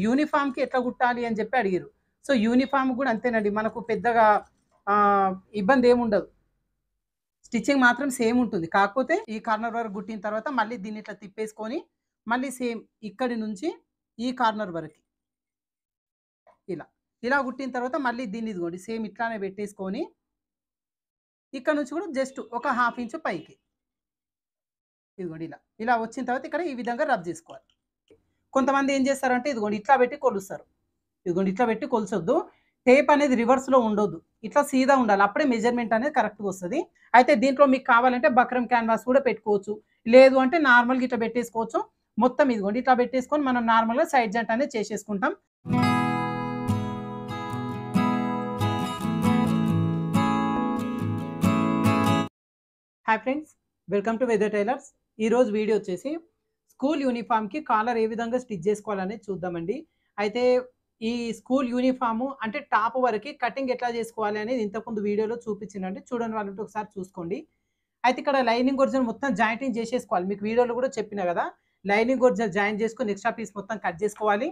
యూనిఫామ్‌కి ఎట్లా కుట్టాలి అని చెప్పి అడిగిర్రు. సో, యూనిఫార్మ్ కూడా అంతేనండి. మనకు పెద్దగా ఇబ్బందేముండదు. స్టిచ్చింగ్ మాత్రం సేమ్ ఉంటుంది. కాకపోతే ఈ కార్నర్ వరకు కుట్టిన తర్వాత మళ్ళీ దీన్ని ఇట్లా తిప్పేసుకొని, మళ్ళీ సేమ్ ఇక్కడి నుంచి ఈ కార్నర్ వరకి ఇలా. ఇలా కుట్టిన తర్వాత మళ్ళీ దీన్ని ఇదిగోండి సేమ్ ఇట్లానే పెట్టేసుకొని, ఇక్కడ నుంచి కూడా జస్ట్ ఒక హాఫ్ ఇంచు పైకి. ఇదిగోండి ఇలా. ఇలా వచ్చిన తర్వాత ఇక్కడ ఈ విధంగా రబ్ చేసుకోవాలి. కొంతమంది ఏం చేస్తారంటే ఇదిగోండి ఇట్లా పెట్టి కొలుస్తారు. ఇదిగోండి ఇట్లా పెట్టి కొలచొద్దు. టేప్ అనేది రివర్స్‌లో ఉండొద్దు. ఇట్లా సీదా ఉండాలి. అప్పుడే మెజర్‌మెంట్ అనేది కరెక్ట్‌గా వస్తది. అయితే దీంట్లో మీకు కావాలంటే బక్రమ్ క్యాన్వాస్ కూడా పెట్టుకోవచ్చు. లేదు అంటే నార్మల్‌గా ఇట్లా పెట్టేసుకోవచ్చు. మొత్తం ఇదిగోండి ఇట్లా పెట్టేసుకొని మనం నార్మల్‌గా సైడ్ జాయింట్ అనేది చేసేసుకుంటాం. Hi friends, welcome to Weather Tailors. ఈరోజు వీడియో వచ్చేసి స్కూల్ యూనిఫామ్‌కి కాలర్ ఏ విధంగా స్టిచ్ చేసుకోవాలనేది చూద్దామండి. అయితే ఈ స్కూల్ యూనిఫాము అంటే టాప్ వరకి కటింగ్ ఎట్లా చేసుకోవాలి అనేది ఇంతకుముందు వీడియోలో చూపించానండి. చూడని వాళ్ళుంటే ఒకసారి చూసుకోండి. అయితే ఇక్కడ లైనింగ్ ఒరిజినల్ మొత్తం జాయింటింగ్ చేసేసుకోవాలి. మీకు వీడియోలో కూడా చెప్పిన కదా! లైనింగ్ ఒరిజినల్ జాయిన్ చేసుకొని ఎక్స్ట్రా పీస్ మొత్తం కట్ చేసుకోవాలి.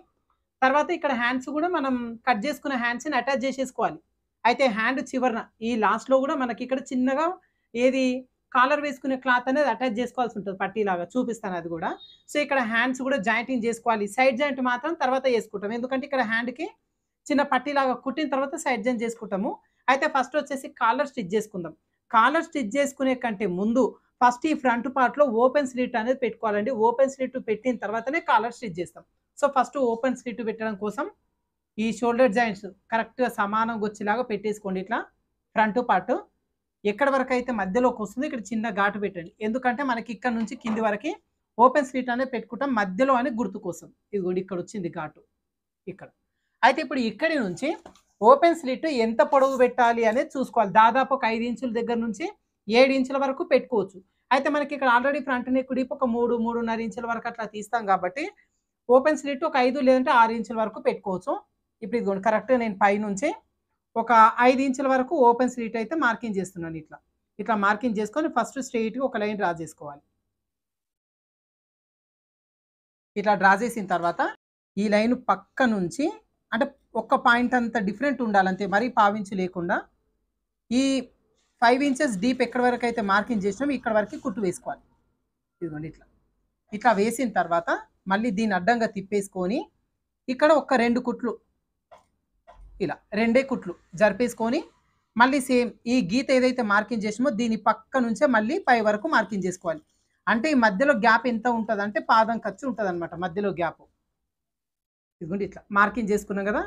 తర్వాత ఇక్కడ హ్యాండ్స్ కూడా మనం కట్ చేసుకున్న హ్యాండ్స్‌ని అటాచ్ చేసేసుకోవాలి. అయితే హ్యాండ్ చివరన ఈ లాస్ట్‌లో కూడా మనకి ఇక్కడ చిన్నగా ఏది కాలర్ వేసుకునే క్లాత్ అనేది అటాచ్ చేసుకోవాల్సి ఉంటది పట్టీలాగా. చూపిస్తాను అది కూడా. సో, ఇక్కడ హ్యాండ్స్ కూడా జాయింటింగ్ చేసుకోవాలి. సైడ్ జాయింట్ మాత్రం తర్వాత చేసుకుంటాం. ఎందుకంటే ఇక్కడ హ్యాండ్‌కి చిన్న పట్టీలాగా కుట్టిన తర్వాత సైడ్ జాయింట్ చేసుకుంటాము. అయితే ఫస్ట్ వచ్చేసి కాలర్ స్టిచ్ చేసుకుందాం. కాలర్ స్టిచ్ చేసుకునే కంటే ముందు ఫస్ట్ ఈ ఫ్రంట్ పార్ట్‌లో ఓపెన్ స్లిట్ అనేది పెట్టుకోవాలండి. ఓపెన్ స్లిట్ పెట్టిన తర్వాతనే కాలర్ స్టిచ్ చేస్తాం. సో, ఫస్ట్ ఓపెన్ స్లిట్ పెట్టడం కోసం ఈ షోల్డర్ జాయింట్స్ కరెక్ట్‌గా సమానంగా వచ్చేలాగా పెట్టేసుకోండి ఇట్లా ఫ్రంట్ పార్ట్. ఎక్కడి వరకైతే మధ్యలోకి వస్తుందో ఇక్కడ చిన్న ఘాటు పెట్టండి. ఎందుకంటే మనకి ఇక్కడ నుంచి కింది వరకి ఓపెన్ స్లిట్ అనేది పెట్టుకుంటాం మధ్యలో అని గుర్తు కోసం. ఇదిగోండి ఇక్కడ వచ్చింది ఘాటు ఇక్కడ. అయితే ఇప్పుడు ఇక్కడి నుంచి ఓపెన్ స్లిట్ ఎంత పొడవు పెట్టాలి అనేది చూసుకోవాలి. దాదాపు ఒక 5 ఇంచుల దగ్గర నుంచి 7 ఇంచుల వరకు పెట్టుకోవచ్చు. అయితే మనకి ఇక్కడ ఆల్రెడీ ఫ్రంట్ నెక్ డీప్ ఒక 3, 3.5 ఇంచుల వరకు అట్లా తీస్తాం కాబట్టి ఓపెన్ స్లిట్ ఒక 5 లేదంటే 6 ఇంచుల వరకు పెట్టుకోవచ్చు. ఇప్పుడు ఇదిగోండి కరెక్ట్‌గా నేను పైనుంచి ఒక 5 ఇంచుల వరకు ఓపెన్ స్లిట్ అయితే మార్కింగ్ చేస్తున్నాను ఇట్లా. ఇట్లా మార్కింగ్ చేసుకొని ఫస్ట్ స్ట్రెయిట్‌గా ఒక లైన్ డ్రా చేసుకోవాలి. ఇట్లా డ్రా చేసిన తర్వాత ఈ లైన్ పక్క నుంచి అంటే ఒక్క పాయింట్ అంత డిఫరెంట్ ఉండాలంతే. మరీ పావించు లేకుండా ఈ 5 ఇంచెస్ డీప్ ఎక్కడి వరకు అయితే మార్కింగ్ చేసినామో ఇక్కడ వరకు కుట్టు వేసుకోవాలి. ఇదిగోండి ఇట్లా. ఇట్లా వేసిన తర్వాత మళ్ళీ దీన్ని అడ్డంగా తిప్పేసుకొని ఇక్కడ ఒక 2 కుట్లు ఇలా 2 కుట్లు జరిపేసుకొని మళ్ళీ సేమ్ ఈ గీత ఏదైతే మార్కింగ్ చేసామో దీని పక్క నుంచే మళ్ళీ పై వరకు మార్కింగ్ చేసుకోవాలి. అంటే ఈ మధ్యలో గ్యాప్ ఎంత ఉంటదంటే పాదం ఖర్చు ఉంటదనమాట మధ్యలో గ్యాప్. ఇదిగోండి ఇట్లా మార్కింగ్ చేసుకున్నాం కదా!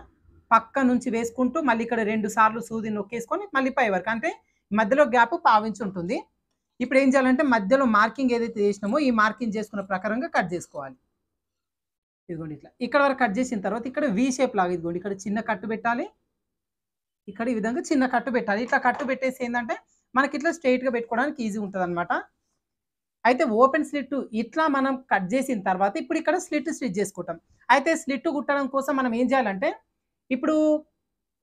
పక్క నుంచి వేసుకుంటూ మళ్ళీ ఇక్కడ 2 సార్లు సూదిని నొక్కేసుకొని మళ్ళీ పై వరకు. అంటే మధ్యలో గ్యాప్ పావించి ఉంటుంది. ఇప్పుడు ఏం చేయాలంటే మధ్యలో మార్కింగ్ ఏదైతే చేసినామో ఈ మార్కింగ్ చేసుకున్న ప్రకారంగా కట్ చేసుకోవాలి. ఇదిగోండి ఇట్లా. ఇక్కడ వరకు కట్ చేసిన తర్వాత ఇక్కడ వి షేప్ లాగా ఇదిగోండి ఇక్కడ చిన్న కట్టు పెట్టాలి. ఇక్కడ ఈ విధంగా చిన్న కట్టు పెట్టాలి. ఇట్లా కట్టు పెట్టేసి ఏందంటే మనకి ఇట్లా స్ట్రెయిట్‌గా పెట్టుకోవడానికి ఈజీ ఉంటదనమాట. అయితే ఓపెన్ స్లిట్ ఇట్లా మనం కట్ చేసిన తర్వాత ఇప్పుడు ఇక్కడ స్లిట్ స్టిచ్ చేసుకుంటాం. అయితే స్లిట్ కుట్టడం కోసం మనం ఏం చేయాలంటే ఇప్పుడు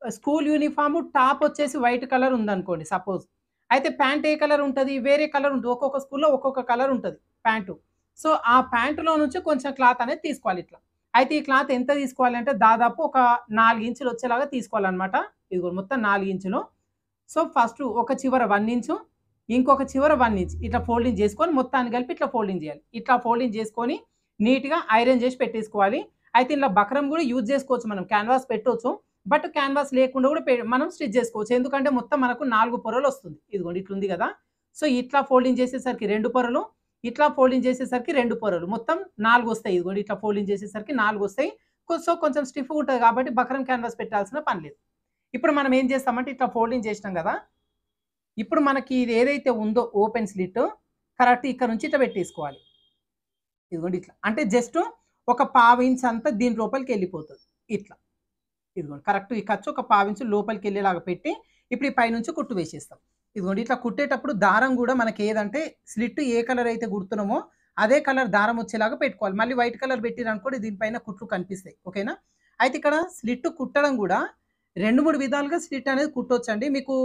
స్కూల్ యూనిఫార్మ్ టాప్ వచ్చేసి వైట్ కలర్ ఉందనుకోండి సపోజ్. అయితే ప్యాంట్ ఏ కలర్ ఉంటది? వేరే కలర్ ఉంటది. ఒక్కొక్క స్కూల్‌లో ఒక్కొక్క కలర్ ఉంటది ప్యాంటు. సో, ఆ ప్యాంటులో నుంచి కొంచెం క్లాత్ అనేది తీసుకోవాలి ఇట్లా. అయితే ఈ క్లాత్ ఎంత తీసుకోవాలంటే దాదాపు ఒక 4 ఇంచులు వచ్చేలాగా తీసుకోవాలనమాట. ఇదిగో మొత్తం 4 ఇంచులు. సో, ఫస్ట్ ఒక చివర 1 ఇంచు, ఇంకొక చివర 1 ఇంచ్ ఇట్లా ఫోల్డింగ్ చేసుకొని మొత్తాన్ని కలిపి ఇట్లా ఫోల్డింగ్ చేయాలి. ఇట్లా ఫోల్డింగ్ చేసుకొని నీట్‌గా ఐరన్ చేసి పెట్టేసుకోవాలి. అయితే ఇందులో బక్రమ్ కూడా యూజ్ చేసుకోవచ్చు మనం. క్యాన్వాస్ పెట్టొచ్చు. బట్ క్యాన్వాస్ లేకుండా కూడా మనం స్టిచ్ చేసుకోవచ్చు. ఎందుకంటే మొత్తం మనకు 4 పొరలు వస్తుంది. ఇదిగోండి ఇట్లుంది కదా! సో, ఇట్లా ఫోల్డింగ్ చేసేసరికి 2 పొరలు, ఇట్లా ఫోల్డింగ్ చేసేసరికి 2 పొరలు. మొత్తం 4 వస్తాయి. ఇదిగోండి ఇట్లా ఫోల్డింగ్ చేసేసరికి 4 వస్తాయి. సో, కొంచెం స్టిఫ్‌గా ఉంటది కాబట్టి బక్రమ్ క్యాన్వాస్ పెట్టాల్సిన పని లేదు. ఇప్పుడు మనం ఏం చేస్తామంటే ఇట్లా ఫోల్డింగ్ చేసినాం కదా! ఇప్పుడు మనకి ఇది ఏదైతే ఉందో ఓపెన్ స్లిట్ కరెక్ట్ ఇక్కడ నుంచి ఇట్లా పెట్టేసుకోవాలి. ఇదిగోండి ఇట్లా. అంటే జస్ట్ ఒక పావు ఇంచ్ అంతా దీని లోపలికి వెళ్ళిపోతది. ఇట్లా. ఇదిగోండి కరెక్ట్ ఈ ఖర్చు ఒక పావించు లోపలికి వెళ్ళేలాగా పెట్టి ఇప్పుడు ఈ పైనుంచి కుట్టు వేసేస్తాం. ఇదిగోండి ఇట్లా కుట్టేటప్పుడు దారం కూడా మనకి ఏదంటే స్లిట్ ఏ కలర్ అయితే కుడుతున్నామో అదే కలర్ దారం వచ్చేలాగా పెట్టుకోవాలి. మళ్ళీ వైట్ కలర్ పెట్టిరనుకోండి దీనిపైన కుట్లు కనిపిస్తాయి. ఓకేనా? అయితే ఇక్కడ స్లిట్ కుట్టడం కూడా 2, 3 విధాలుగా స్లిట్ అనేది కుట్టొచ్చండి. మీకు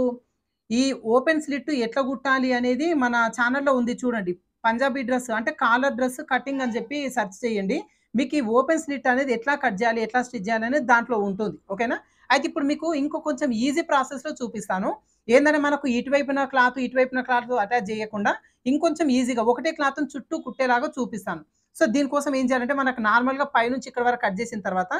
ఈ ఓపెన్ స్లిట్ ఎట్లా కుట్టాలి అనేది మన ఛానెల్‌లో ఉంది చూడండి. పంజాబీ డ్రెస్ అంటే కాలర్ డ్రెస్ కటింగ్ అని చెప్పి సెర్చ్ చేయండి. మీకు ఈ ఓపెన్ స్లిట్ అనేది ఎట్లా కట్ చేయాలి, ఎట్లా స్టిచ్ చేయాలి అనేది దాంట్లో ఉంటుంది. ఓకేనా? అయితే ఇప్పుడు మీకు ఇంకో కొంచెం ఈజీ ప్రాసెస్‌లో చూపిస్తాను. ఏందంటే మనకు ఇటువైపున క్లాత్ అటాచ్ చేయకుండా ఇంకొంచెం ఈజీగా ఒకటే క్లాత్‌ని చుట్టూ కుట్టేలాగా చూపిస్తాను. సో, దీనికోసం ఏం చేయాలంటే మనకు నార్మల్‌గా పైనుంచి ఇక్కడి వరకు కట్ చేసిన తర్వాత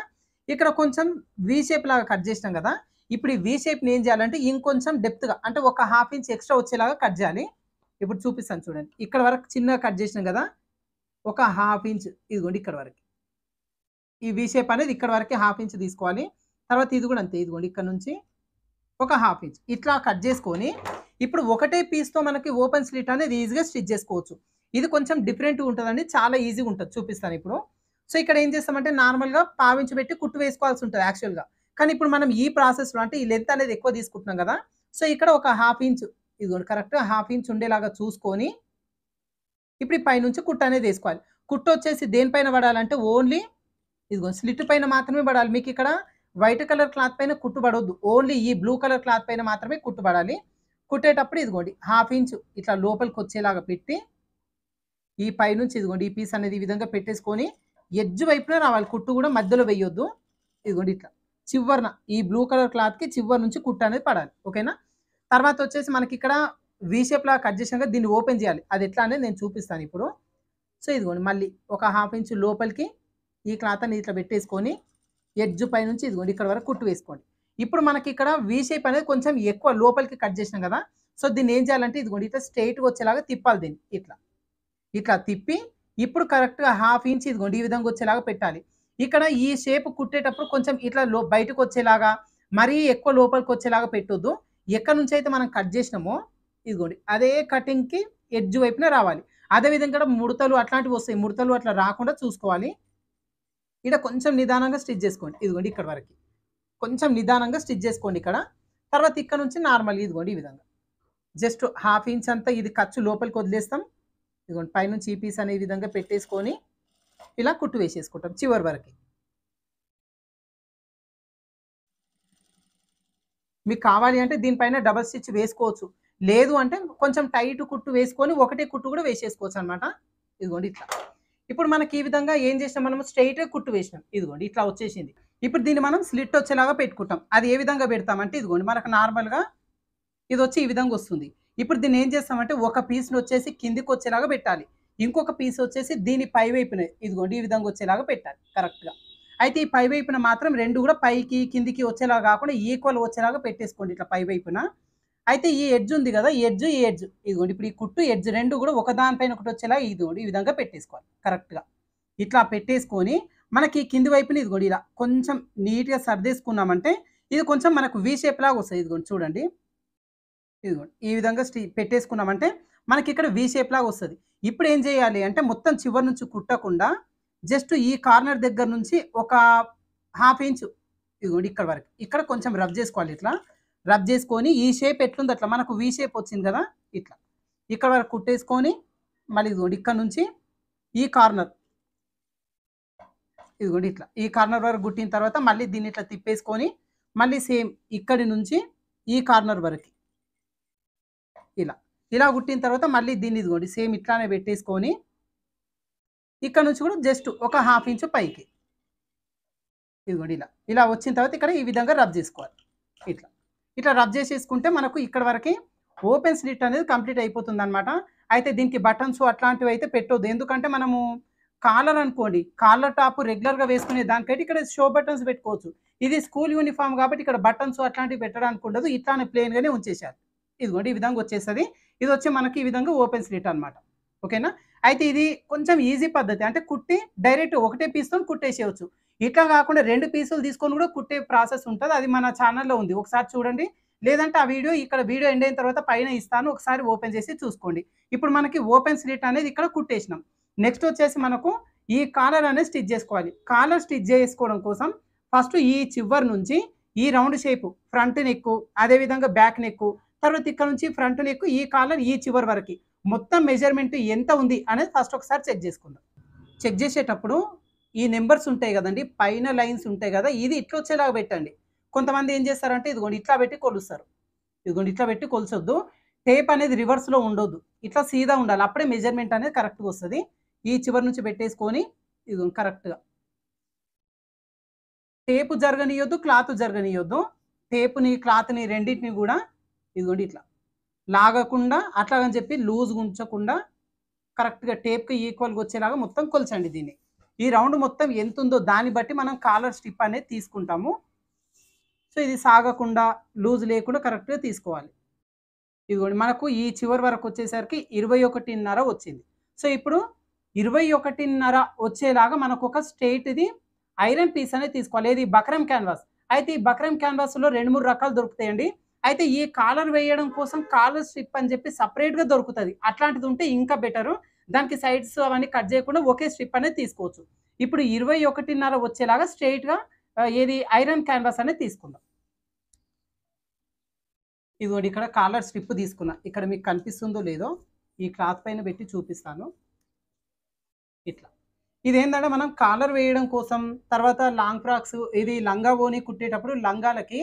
ఇక్కడ కొంచెం వి షేప్ లాగా కట్ చేసినాం కదా! ఇప్పుడు ఈ వి షేప్‌ని ఏం చేయాలంటే ఇంకొంచెం డెప్త్‌గా అంటే ఒక హాఫ్ ఇంచ్ ఎక్స్‌ట్రా వచ్చేలాగా కట్ చేయాలి. ఇప్పుడు చూపిస్తాను చూడండి. ఇక్కడ వరకు చిన్నగా కట్ చేసినాం కదా! ఒక హాఫ్ ఇంచ్ ఇదిగోండి ఇక్కడ వరకి. ఈ వి షేప్ అనేది ఇక్కడ వరకే హాఫ్ ఇంచ్ తీసుకోవాలి. తర్వాత ఇది కూడా అంతే. ఇదిగోండి ఇక్కడ నుంచి ఒక హాఫ్ ఇంచ్ ఇట్లా కట్ చేసుకొని, ఇప్పుడు ఒకటే పీస్‌తో మనకి ఓపెన్ స్లిట్ అనేది ఈజీగా స్టిచ్ చేసుకోవచ్చు. ఇది కొంచెం డిఫరెంట్‌గా ఉంటదండి. చాలా ఈజీగా ఉంటది. చూపిస్తాను ఇప్పుడు. సో, ఇక్కడ ఏం చేస్తామంటే నార్మల్‌గా పావించి పెట్టి కుట్టు వేసుకోవాల్సి ఉంటది యాక్చువల్‌గా. కానీ ఇప్పుడు మనం ఈ ప్రాసెస్‌లో అంటే ఈ లెంత్ అనేది ఎక్కువ తీసుకుంటున్నాం కదా! సో, ఇక్కడ ఒక హాఫ్ ఇంచ్ ఇదిగోండి కరెక్ట్‌గా హాఫ్ ఇంచ్ ఉండేలాగా చూసుకొని, ఇప్పుడు ఈ పైనుంచి కుట్టు అనేది వేసుకోవాలి. కుట్టు వచ్చేసి దేనిపైన పడాలంటే ఓన్లీ ఇదిగో స్లిట్ పైన మాత్రమే పడాలి. మీకిక్కడ వైట్ కలర్ క్లాత్ పైన కుట్టు పడొద్దు. ఓన్లీ ఈ బ్లూ కలర్ క్లాత్ పైన మాత్రమే కుట్టు పడాలి. కుట్టేటప్పుడు ఇదిగోండి హాఫ్ ఇంచ్ ఇట్లా లోపలికొచ్చేలాగా పెట్టి, ఈ పైనుంచి ఇదిగోండి ఈ పీస్ అనేది ఈ విధంగా పెట్టేసుకొని, ఎడ్జ్ వైపున రావాలి. కుట్టు కూడా మధ్యలో వేయొద్దు. ఇదిగోండి ఇట్లా. చివరన ఈ బ్లూ కలర్ క్లాత్‌కి చివరి నుంచి కుట్టు అనేది పడాలి. ఓకేనా? తర్వాత వచ్చేసి మనకిక్కడ వి షేప్‌లాగా కట్ చేసాం కదా! దీన్ని ఓపెన్ చేయాలి. అది ఎట్లా అనేది నేను చూపిస్తాను ఇప్పుడు. సో, ఇదిగోండి మళ్ళీ ఒక హాఫ్ ఇంచ్ లోపలికి ఈ క్లాత్ అనేది ఇట్లా పెట్టేసుకొని, ఎడ్జ్ పైనుంచి ఇదిగోండి ఇక్కడ వరకు కుట్టు వేసుకోండి. ఇప్పుడు మనకిక్కడ వి షేప్ అనేది కొంచెం ఎక్కువ లోపలికి కట్ చేసినాం కదా! సో, దీన్ని ఏం చేయాలంటే ఇదిగోండి ఇట్లా స్ట్రెయిట్‌గా వచ్చేలాగా తిప్పాలి దీన్ని ఇట్లా. ఇట్లా తిప్పి ఇప్పుడు కరెక్ట్‌గా హాఫ్ ఇంచ్ ఇదిగోండి ఈ విధంగా వచ్చేలాగా పెట్టాలి. ఇక్కడ ఈ షేప్ కుట్టేటప్పుడు కొంచెం ఇట్లా బయటకొచ్చేలాగా, మరీ ఎక్కువ లోపలికొచ్చేలాగా పెట్టొద్దు. ఎక్కడి నుంచైతే మనం కట్ చేసినామో ఇదిగోండి అదే కటింగ్‌కి ఎడ్జ్ వైపున రావాలి. అదే విధంగా ముడతలు అట్లాంటివి వస్తాయి. ముడతలు అట్లా రాకుండా చూసుకోవాలి. ఈడ కొంచెం నిదానంగా స్టిచ్ చేసుకోండి. ఇదిగోండి ఇక్కడి వరకి. కొంచెం నిదానంగా స్టిచ్ చేసుకోండి ఇక్కడ. తర్వాత ఇక్కడ నుంచి నార్మల్‌గా ఇదిగోండి ఈ విధంగా. జస్ట్ హాఫ్ ఇంచ్ అంతా ఇది ఖర్చు లోపలికి వదిలేస్తాం. ఇదిగోండి పైనుంచి ఈ పీస్ అనే విధంగా పెట్టేసుకొని, ఇలా కుట్టు వేసేసుకుంటాం చివరి వరకి. మీకు కావాలి అంటే దీనిపైన డబుల్ స్టిచ్ వేసుకోవచ్చు. లేదు అంటే కొంచెం టైట్ కుట్టు వేసుకొని ఒకటే కుట్టు కూడా వేసేసుకోవచ్చనమాట. ఇదిగోండి ఇట్లా. ఇప్పుడు మనకి ఈ విధంగా ఏం చేసినాం మనము స్ట్రెయిట్‌గా కుట్టు వేసినాం. ఇదిగోండి ఇట్లా వచ్చేసింది. ఇప్పుడు దీన్ని మనం స్లిట్ వచ్చేలాగా పెట్టుకుంటాం. అది ఏ విధంగా పెడతామంటే ఇదిగోండి మనకు నార్మల్‌గా ఇదొచ్చి ఈ విధంగా వస్తుంది. ఇప్పుడు దీన్ని ఏం చేస్తామంటే ఒక పీస్‌ని వచ్చేసి కిందకొచ్చేలాగా పెట్టాలి. ఇంకొక పీస్ వచ్చేసి దీని పై వైపున ఇదిగోండి ఈ విధంగా వచ్చేలాగా పెట్టాలి కరెక్ట్‌గా. అయితే ఈ పై వైపున మాత్రం 2 కూడా పైకి, కిందికి వచ్చేలాగా కాకుండా ఈక్వల్ వచ్చేలాగా పెట్టేసుకోండి ఇట్లా పై వైపున. అయితే ఈ ఎడ్జ్ ఉంది గదా! ఈ ఎడ్జ్ ఇదిగోండి ఇప్పుడు ఈ కుట్టు ఎడ్జ్ 2 కూడా ఒకదాని పైన ఒకటి వచ్చేలా ఇదిగోండి ఈ విధంగా పెట్టేసుకోవాలి కరెక్ట్‌గా. ఇట్లా పెట్టేసుకొని మనకి కింది వైపున ఇదిగోండి ఇలా కొంచెం నీట్‌గా సర్దేసుకున్నామంటే ఇది కొంచెం మనకు వి షేప్ లాగా వస్తది. ఇదిగోండి చూడండి. ఇదిగోండి. ఈ విధంగా పెట్టేసుకున్నామంటే మనకిక్కడ వి షేప్ లాగా వస్తది. ఇప్పుడేం జేయాలి అంటే మొత్తం చివరి నుంచి కుట్టకుండా జస్ట్ ఈ కార్నర్ దగ్గర నుంచి ఒక హాఫ్ ఇంచు ఇదిగోండి ఇక్కడ వరకు. ఇక్కడ కొంచెం రబ్ జేసుకోవాలి ఇట్లా. రబ్ జేసుకొని ఈ షేప్ ఎట్లుందో అట్లా మనకు వి షేప్ వచ్చింది గదా! ఇట్లా. ఇక్కడ వరకు కుట్టేసుకొని మళ్ళీ ఇదిగోండి ఇక్కడ నుంచి ఈ కార్నర్ ఇదిగోండి ఇట్లా. ఈ కార్నర్ వరకు కుట్టిన తర్వాత మళ్ళీ దీన్ని ఇట్లా తిప్పేసుకొని మళ్ళీ సేమ్ ఇక్కడి నుంచి ఈ కార్నర్ వరకి. ఇలా. ఇలా కుట్టిన తర్వాత మళ్ళీ దీన్ని ఇదిగోండి సేమ్ ఇట్లానే పెట్టేసుకొని, ఇక్కడ నుంచి కూడా జస్ట్ ఒక హాఫ్ ఇంచు పైకి. ఇదిగోండి ఇలా. ఇలా వచ్చిన తర్వాత ఇక్కడ ఈ విధంగా రబ్ జేసుకోవాలి. ఇట్లా. ఇట్లా రబ్ జేసేసుకుంటే మనకు ఇక్కడ వరకి ఓపెన్ స్లిట్ అనేది కంప్లీట్ అయిపోతుందనమాట. అయితే దీనికి బటన్స్ అట్లాంటివైతే పెట్టొద్దు. ఎందుకంటే మనము కాలర్ అనుకోండి, కాలర్ టాప్ రెగ్యులర్‌గా వేసుకునే దానికైతే ఇక్కడ షో బటన్స్ పెట్టుకోవచ్చు. ఇది స్కూల్ యూనిఫార్మ్ కాబట్టి ఇక్కడ బటన్స్ అట్లాంటివి పెట్టడానికి ఉండదు. ఇట్లానే ప్లెయిన్‌గానే ఉంచేశారు. ఇదిగోండి ఈ విధంగా వచ్చేస్తది. ఇదొచ్చి మనకి ఈ విధంగా ఓపెన్ స్లిట్ అనమాట. ఓకేనా? అయితే ఇది కొంచెం ఈజీ పద్ధతి. అంటే కుట్టి డైరెక్ట్ ఒకటే పీస్‌తోని కుట్టేసేయొచ్చు. ఇట్లా కాకుండా 2 పీసులు తీసుకొని కూడా కుట్టే ప్రాసెస్ ఉంటది. అది మన ఛానెల్‌లో ఉంది. ఒకసారి చూడండి. లేదంటే ఆ వీడియో ఇక్కడ వీడియో ఎండ్ అయిన తర్వాత పైన ఇస్తాను. ఒకసారి ఓపెన్ చేసి చూసుకోండి. ఇప్పుడు మనకి ఓపెన్ స్లిట్ అనేది ఇక్కడ కుట్టేసినాం. నెక్స్ట్ వచ్చేసి మనకు ఈ కాలర్ అనేది స్టిచ్ చేసుకోవాలి. కాలర్ స్టిచ్ చేసుకోవడం కోసం ఫస్ట్ ఈ చివరి నుంచి ఈ రౌండ్ షేపు ఫ్రంట్ నెక్కు, అదే విధంగా బ్యాక్ నెక్కు, తర్వాత ఇక్కడ నుంచి ఫ్రంట్ నెక్ ఈ కాలర్ ఈ చివరి వరకి మొత్తం మెజర్‌మెంట్ ఎంత ఉంది అనేది ఫస్ట్ ఒకసారి చెక్ చేసుకుందాం. చెక్ చేసేటప్పుడు ఈ నంబర్స్ ఉంటాయి గదండీ! పైన లైన్స్ ఉంటాయి గదా! ఇది ఇట్లొచ్చేలాగా పెట్టండి. కొంతమంది ఏం చేస్తారంటే ఇదిగోండి ఇట్లా పెట్టి కొలుస్తారు. ఇదిగోండి ఇట్లా పెట్టి కొలచొద్దు. టేప్ అనేది రివర్స్‌లో ఉండొద్దు. ఇట్లా సీదా ఉండాలి. అప్పుడే మెజర్‌మెంట్ అనేది కరెక్ట్‌గా వస్తది. ఈ చివరి నుంచి పెట్టేసుకొని ఇదిగోండి కరెక్ట్‌గా టేపు జరగనియొద్దు, క్లాత్ జరగనియొద్దు. టేపుని, క్లాత్‌ని రెండిటిని గూడా ఇదిగోండి ఇట్లా లాగకుండా అట్లాగని చెప్పి లూజ్‌గా ఉంచకుండా కరెక్ట్‌గా టేప్‌కి ఈక్వల్‌గా వచ్చేలాగా మొత్తం కొలచండి దీన్ని. ఈ రౌండ్ మొత్తం ఎంతుందో దాన్ని బట్టి మనం కాలర్ స్ట్రిప్ అనేది తీసుకుంటాము. సో, ఇది సాగకుండా, లూజ్ లేకుండా కరెక్ట్‌గా తీసుకోవాలి. ఇదిగోండి మనకు ఈ చివరి వరకొచ్చేసరికి 21.5 వచ్చింది. సో, ఇప్పుడు 21.5 వచ్చేలాగా మనకొక స్ట్రెయిట్‌ది ఐరన్ పీస్ అనేది తీసుకోవాలి. ఏది బక్రమ్ క్యాన్వాస్. అయితే ఈ బక్రమ్ క్యాన్వాస్‌లో 2, 3 రకాలు దొరుకుతాయండి. అయితే ఈ కాలర్ వేయడం కోసం కాలర్ స్ట్రిప్ అని చెప్పి సెపరేట్‌గా దొరుకుతది. అట్లాంటిది ఉంటే ఇంకా బెటరు. దానికి సైడ్స్ అవన్నీ కట్ చేయకుండా ఒకే స్ట్రిప్ అనేది తీసుకోవచ్చు. ఇప్పుడు 21.5 వచ్చేలాగా స్ట్రెయిట్‌గా ఏది ఐరన్ క్యాన్వాస్ అనేది తీసుకుందాం. ఇదిగోండి ఇక్కడ కాలర్ స్ట్రిప్ తీసుకున్నా. ఇక్కడ మీకు కనిపిస్తుందో లేదో ఈ క్లాత్ పైన పెట్టి చూపిస్తాను. ఇట్లా. ఇదేందంటే మనం కాలర్ వేయడం కోసం, తర్వాత లాంగ్ ఫ్రాక్స్ ఇది లంగా ఓని కుట్టేటప్పుడు లంగాలకి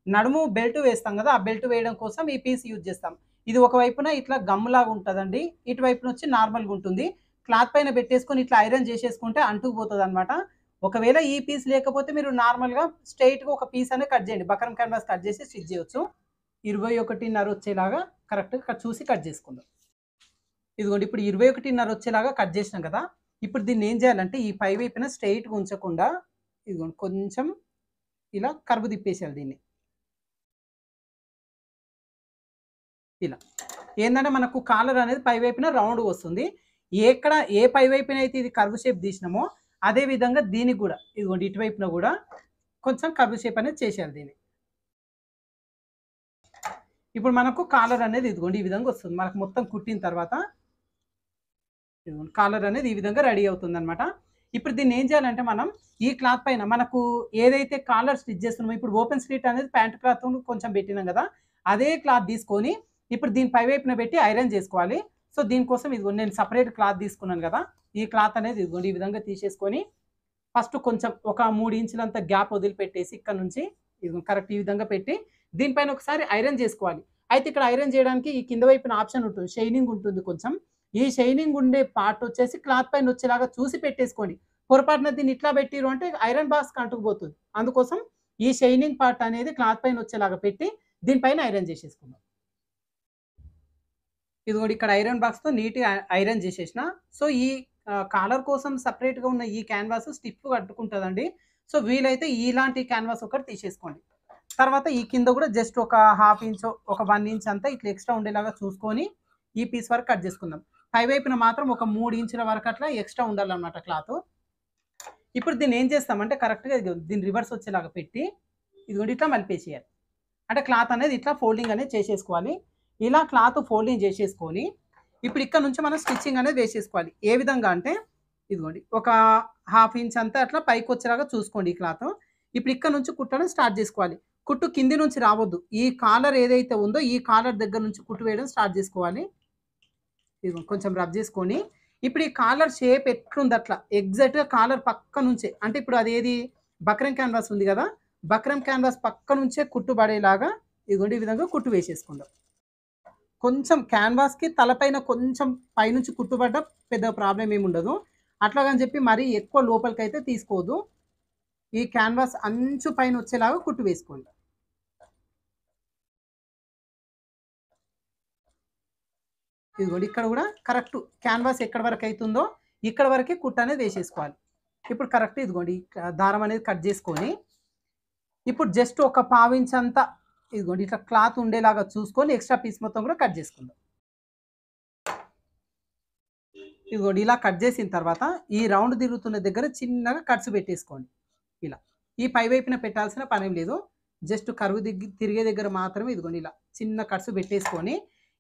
నడుము బెల్ట్ వేస్తాం గదా! ఆ బెల్ట్ వేయడం కోసం ఈ పీస్ యూజ్ చేస్తాం. ఇది ఒక వైపున ఇట్లా గమ్‌లాగా ఉంటదండి. ఇటువైపునొచ్చి నార్మల్‌గా ఉంటుంది. క్లాత్ పైన పెట్టేసుకొని ఇట్లా ఐరన్ చేసేసుకుంటే అంటుకుపోతదనమాట. ఒకవేళ ఈ పీస్ లేకపోతే మీరు నార్మల్‌గా స్ట్రెయిట్‌గా ఒక పీస్ అనేది కట్ చేయండి. బకరం క్యాన్వాస్ కట్ చేసి స్టిచ్ చేయొచ్చు. 21.5 వచ్చేలాగా కరెక్ట్‌గా చూసి కట్ చేసుకుందాం. ఇదిగోండి ఇప్పుడు 21.5 వచ్చేలాగా కట్ చేసినాం కదా! ఇప్పుడు దీన్ని ఏం చేయాలంటే ఈ పై వైపున స్ట్రెయిట్‌గా ఉంచకుండా ఇదిగోండి కొంచెం ఇలా కర్వ్ తిప్పేసేయాలి దీన్ని. ఇలా. ఏందంటే మనకు కాలర్ అనేది పై వైపున రౌండ్‌గా వస్తుంది. ఏ పై వైపున అయితే ఇది కర్వ్ షేప్ తీసినామో అదే విధంగా దీనికి గూడా ఇదిగోండి ఇటువైపున గూడా కొంచెం కర్వ్ షేప్ అనేది చేసేయాలి దీన్ని. ఇప్పుడు మనకు కాలర్ అనేది ఇదిగోండి ఈ విధంగా వస్తుంది. మనకు మొత్తం కుట్టిన తర్వాత ఇదిగోండి కాలర్ అనేది ఈ విధంగా రెడీ అవుతుందనమాట. ఇప్పుడు దీన్ని ఏం చేయాలంటే మనం ఈ క్లాత్ పైన మనకు ఏదైతే కాలర్ స్టిచ్ చేస్తున్నామో ఇప్పుడు ఓపెన్ స్లిట్ అనేది ప్యాంట్ క్లాత్ కొంచెం పెట్టినాం కదా! అదే క్లాత్ తీసుకొని ఇప్పుడు దీని పై వైపున పెట్టి ఐరన్ చేసుకోవాలి. సో, దీనికోసం ఇదిగోండి నేను సెపరేట్ క్లాత్ తీసుకున్నాను కదా! ఈ క్లాత్ అనేది ఇదిగోండి ఈ విధంగా తీసేసుకొని ఫస్ట్ కొంచెం ఒక 3 ఇంచులంత గ్యాప్ వదిలిపెట్టేసి ఇక్కడ నుంచి ఇదిగో కరెక్ట్ ఈ విధంగా పెట్టి దీనిపైన ఒకసారి ఐరన్ చేసుకోవాలి. అయితే ఇక్కడ ఐరన్ చేయడానికి ఈ కింద వైపున ఆప్షన్ ఉంటుంది. షైనింగ్ ఉంటుంది కొంచెం. ఈ షైనింగ్ ఉండే పార్ట్ వచ్చేసి క్లాత్ పైన వచ్చేలాగా చూసి పెట్టేసుకోండి. పొరపాటున దీన్ని ఇట్లా పెట్టిర్రు అంటే ఐరన్ బాక్స్‌కి అంటుకుపోతుంది. అందుకోసం ఈ షైనింగ్ పార్ట్ అనేది క్లాత్ పైన వచ్చేలాగా పెట్టి దీనిపైన ఐరన్ చేసేసుకుందాం. ఇదిగోండి ఇక్కడ ఐరన్ బాక్స్‌తో నీట్‌గా ఐరన్ చేసేసిన. సో, ఈ కాలర్ కోసం సెపరేట్‌గా ఉన్న ఈ క్యాన్వాస్ స్టిఫ్‌గా అడ్డుకుంటదండి. సో, వీలైతే ఇలాంటి క్యాన్వాస్ ఒకటి తీసేసుకోండి. తర్వాత ఈ కింద కూడా జస్ట్ ఒక హాఫ్ ఇంచో, ఒక 1 ఇంచ్ అంతా ఇట్లా ఎక్స్‌ట్రా ఉండేలాగా చూసుకొని ఈ పీస్ వరకు కట్ చేసుకుందాం. పై వైపున మాత్రం ఒక 3 ఇంచుల వరకు అట్లా ఎక్స్‌ట్రా ఉండాలన్నమాట క్లాతు. ఇప్పుడు దీన్ని ఏం చేస్తామంటే కరెక్ట్‌గా దీన్ని రివర్స్ వచ్చేలాగా పెట్టి ఇదిగోండి ఇట్లా మలిపేసేయాలి. అంటే క్లాత్ అనేది ఇట్లా ఫోల్డింగ్ అనేది చేసేసుకోవాలి. ఇలా క్లాత్ ఫోల్డింగ్ చేసేసుకొని ఇప్పుడు ఇక్కడ నుంచి మనం స్టిచ్చింగ్ అనేది వేసేసుకోవాలి. ఏ విధంగా అంటే ఇదిగోండి ఒక హాఫ్ ఇంచ్ అంతా అట్లా పైకొచ్చేలాగా చూసుకోండి ఈ క్లాత్. ఇప్పుడు ఇక్కడ నుంచి కుట్టడం స్టార్ట్ చేసుకోవాలి. కుట్టు కింది నుంచి రావద్దు. ఈ కాలర్ ఏదైతే ఉందో ఈ కాలర్ దగ్గర నుంచి కుట్టు వేయడం స్టార్ట్ చేసుకోవాలి. ఇదిగో కొంచెం రబ్ చేసుకొని ఇప్పుడు ఈ కాలర్ షేప్ ఎట్లుంది అట్లా ఎగ్జాక్ట్‌గా కాలర్ పక్క నుంచే అంటే ఇప్పుడు అదేది బక్రం క్యాన్వాస్ ఉంది కదా! బక్రం క్యాన్వాస్ పక్క నుంచే కుట్టు పడేలాగా ఇదిగోండి ఈ విధంగా కుట్టు వేసేసుకుందాం. కొంచెం క్యాన్వాస్‌కి తలపైన కొంచెం పైనుంచి కుట్టుపడ్డ పెద్ద ప్రాబ్లమ్ ఏమి ఉండదు. అట్లాగని చెప్పి మరీ ఎక్కువ లోపలికైతే తీసుకోవద్దు. ఈ క్యాన్వాస్ అంచు పైన వచ్చేలాగా కుట్టు వేసుకోండి. ఇదిగోండి ఇక్కడ కూడా కరెక్ట్ క్యాన్వాస్ ఎక్కడి వరకు అయితుందో ఇక్కడ వరకే కుట్టు అనేది వేసేసుకోవాలి. ఇప్పుడు కరెక్ట్ ఇదిగోండి దారం అనేది కట్ చేసుకొని ఇప్పుడు జస్ట్ ఒక పావించ్ అంతా ఇదిగోండి ఇట్లా క్లాత్ ఉండేలాగా చూసుకొని ఎక్స్ట్రా పీస్ మొత్తం కూడా కట్ చేసుకుందాం. ఇదిగోండి ఇలా కట్ చేసిన తర్వాత ఈ రౌండ్ తిరుగుతున్న దగ్గర చిన్నగా కట్స్ పెట్టేసుకోండి. ఇలా ఈ పై వైపున పెట్టాల్సిన పనేం లేదు. జస్ట్ కరువు తిరిగే దగ్గర మాత్రమే ఇదిగోండి ఇలా చిన్న కట్స్ పెట్టేసుకొని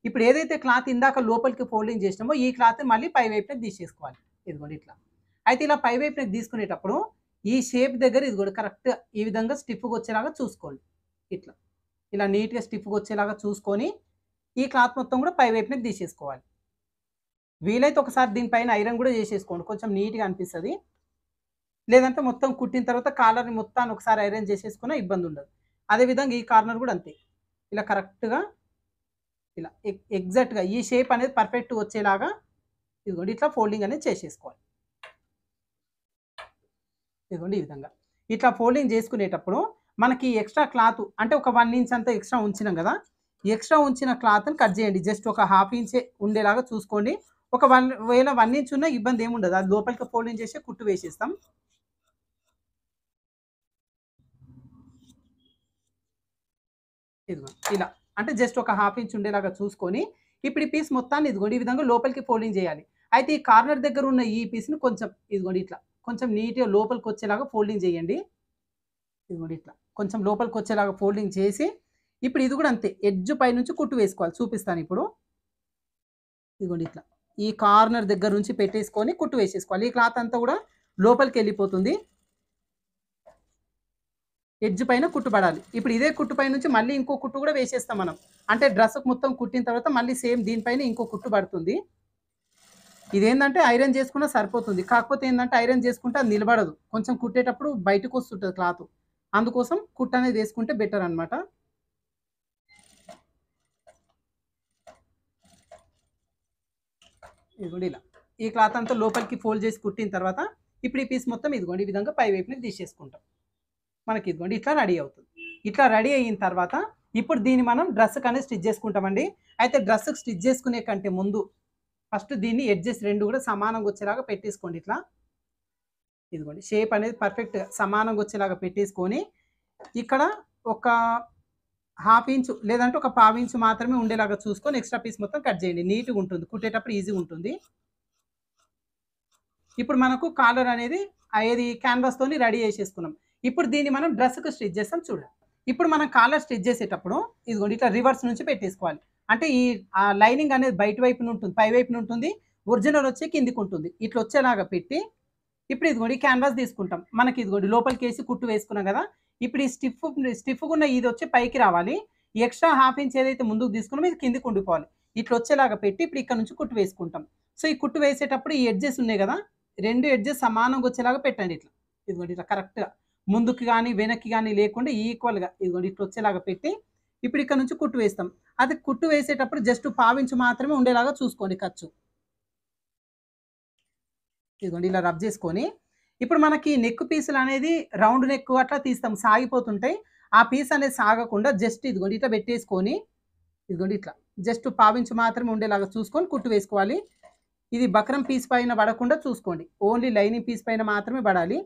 ఇప్పుడు ఏదైతే క్లాత్ ఇందాక లోపలికి ఫోల్డింగ్ చేసినామో ఈ క్లాత్ మళ్ళీ పై వైపున తీసేసుకోవాలి. ఇదిగోండి ఇట్లా. అయితే ఇలా పై వైపున తీసుకునేటప్పుడు ఈ షేప్ దగ్గర ఇదిగోండి కరెక్ట్‌గా ఈ విధంగా స్టిఫ్‌గా వచ్చేలాగా చూసుకోండి. ఇట్లా. ఇలా నీట్‌గా స్టిఫ్‌గా వచ్చేలాగా చూసుకొని ఈ క్లాత్ మొత్తం కూడా పై వైపునకి తీసేసుకోవాలి. వీలైతే ఒకసారి దీనిపైన ఐరన్ కూడా చేసేసుకోండి. కొంచెం నీట్‌గా అనిపిస్తది. లేదంటే మొత్తం కుట్టిన తర్వాత కాలర్‌ని మొత్తాన్ని ఒకసారి ఐరన్ చేసేసుకున్నా ఇబ్బందుండదు. అదే విధంగా ఈ కార్నర్ కూడా అంతే. ఇలా కరెక్ట్‌గా ఇలా ఎగ్జాక్ట్‌గా ఈ షేప్ అనేది పర్ఫెక్ట్‌గా వచ్చేలాగా ఇదిగోండి ఇట్లా ఫోల్డింగ్ అనేది చేసేసుకోవాలి. ఇదిగోండి ఈ విధంగా. ఇట్లా ఫోల్డింగ్ చేసుకునేటప్పుడు మనకి ఎక్స్ట్రా క్లాత్ అంటే ఒక 1 ఇంచ్ అంతా ఎక్స్ట్రా ఉంచినాం కదా, ఎక్స్ట్రా ఉంచిన క్లాత్ని కట్ చేయండి. జస్ట్ ఒక హాఫ్ ఇంచే ఉండేలాగా చూసుకోండి. ఒకవేళ 1 ఇంచ్ ఉన్నా ఇబ్బంది ఏముండదు, అది లోపలికి ఫోల్డింగ్ చేసి కుట్టు వేసేస్తాం. ఇదిగో ఇలా అంటే జస్ట్ ఒక హాఫ్ ఇంచ్ ఉండేలాగా చూసుకొని ఇప్పుడు ఈ పీస్ మొత్తాన్ని ఇదిగోండి ఈ విధంగా లోపలికి ఫోల్డింగ్ చేయాలి. అయితే ఈ కార్నర్ దగ్గర ఉన్న ఈ పీస్ని కొంచెం ఇదిగోండి ఇట్లా కొంచెం నీట్గా లోపలికి వచ్చేలాగా ఫోల్డింగ్ చేయండి. ఇదిగోండి ఇట్లా కొంచెం లోపలికి వచ్చేలాగా ఫోల్డింగ్ చేసి ఇప్పుడు ఇది కూడా అంతే ఎడ్జ్ పై నుంచి కుట్టు వేసుకోవాలి. చూపిస్తాను ఇప్పుడు. ఇదిగోండి ఇట్లా ఈ కార్నర్ దగ్గర నుంచి పెట్టేసుకొని కుట్టు వేసేసుకోవాలి. ఈ క్లాత్ అంతా కూడా లోపలికి వెళ్ళిపోతుంది, ఎడ్జ్ పైన కుట్టు పడాలి. ఇప్పుడు ఇదే కుట్టు పై నుంచి మళ్ళీ ఇంకో కుట్టు కూడా వేసేస్తాం మనం. అంటే డ్రెస్కి మొత్తం కుట్టిన తర్వాత మళ్ళీ సేమ్ దీనిపైన ఇంకో కుట్టు పడుతుంది. ఇదేంటంటే ఐరన్ చేసుకున్నా సరిపోతుంది. కాకపోతే ఏంటంటే ఐరన్ చేసుకుంటే అది నిలబడదు, కొంచెం కుట్టేటప్పుడు బయటకు వస్తుంటుంది క్లాత్. అందుకోసం కుట్టు అనేది వేసుకుంటే బెటర్ అనమాట. ఇదిగోండి ఇలా ఈ క్లాత్ అంతా లోపలికి ఫోల్డ్ చేసి కుట్టిన తర్వాత ఇప్పుడు ఈ పీస్ మొత్తం ఇదిగోండి ఈ విధంగా పై వైపుని తీసేసుకుంటాం. మనకి ఇదిగోండి ఇట్లా రెడీ అవుతుంది. ఇట్లా రెడీ అయిన తర్వాత ఇప్పుడు దీన్ని మనం డ్రెస్కి అనేది స్టిచ్ చేసుకుంటామండి. అయితే డ్రెస్కి స్టిచ్ చేసుకునే కంటే ముందు ఫస్ట్ దీన్ని ఎడ్జెస్ రెండు కూడా సమానంగా వచ్చేలాగా పెట్టేసుకోండి. ఇట్లా ఇదిగోండి షేప్ అనేది పర్ఫెక్ట్గా సమానంగా వచ్చేలాగా పెట్టేసుకొని ఇక్కడ ఒక హాఫ్ ఇంచు లేదంటే ఒక పావు ఇంచు మాత్రమే ఉండేలాగా చూసుకొని ఎక్స్ట్రా పీస్ మొత్తం కట్ చేయండి. నీట్గా ఉంటుంది, కుట్టేటప్పుడు ఈజీగా ఉంటుంది. ఇప్పుడు మనకు కాలర్ అనేది ఏది క్యాన్వాస్తోని రెడీ చేసేసుకున్నాం. ఇప్పుడు దీన్ని మనం డ్రెస్కి స్టిచ్ చేస్తాం చూడండి. ఇప్పుడు మనం కాలర్ స్టిచ్ చేసేటప్పుడు ఇదిగోండి ఇట్లా రివర్స్ నుంచి పెట్టేసుకోవాలి. అంటే ఈ లైనింగ్ అనేది బయట వైపున ఉంటుంది, పై వైపున ఉంటుంది, ఒరిజినల్ వచ్చి కిందికి ఉంటుంది. ఇట్లా వచ్చేలాగా పెట్టి ఇప్పుడు ఇదిగోండి క్యాన్వాస్ తీసుకుంటాం. మనకి ఇదిగోండి లోపలికి వేసి కుట్టు వేసుకున్నాం కదా, ఇప్పుడు ఈ స్టిఫ్గా ఉన్న ఇది వచ్చి పైకి రావాలి. ఎక్స్ట్రా హాఫ్ ఇంచ్ ఏదైతే ముందుకు తీసుకున్నామో ఇది కిందికి ఉండిపోవాలి. ఇట్లా వచ్చేలాగా పెట్టి ఇప్పుడు ఇక్కడ నుంచి కుట్టు వేసుకుంటాం. సో ఈ కుట్టు వేసేటప్పుడు ఈ ఎడ్జెస్ ఉన్నాయి కదా, రెండు ఎడ్జెస్ సమానంగా వచ్చేలాగా పెట్టండి. ఇట్లా ఇదిగోండి ఇట్లా కరెక్ట్గా ముందుకు కానీ వెనక్కి కానీ లేకుండా ఈక్వల్గా ఇదిగోండి ఇట్లా వచ్చేలాగా పెట్టి ఇప్పుడు ఇక్కడ నుంచి కుట్టు వేస్తాం. అది కుట్టు వేసేటప్పుడు జస్ట్ పావించు మాత్రమే ఉండేలాగా చూసుకోండి ఖర్చు. ఇదిగోండి ఇలా రబ్ చేసుకొని ఇప్పుడు మనకి నెక్ పీసులు అనేది రౌండ్ నెక్ అట్లా తీస్తాం, సాగిపోతుంటాయి. ఆ పీస్ అనేది సాగకుండా జస్ట్ ఇదిగోండి ఇట్లా పెట్టేసుకొని ఇదిగోండి ఇట్లా జస్ట్ పావించు మాత్రమే ఉండేలాగా చూసుకొని కుట్టు వేసుకోవాలి. ఇది బక్రం పీస్ పైన పడకుండా చూసుకోండి, ఓన్లీ లైనింగ్ పీస్ పైన మాత్రమే పడాలి.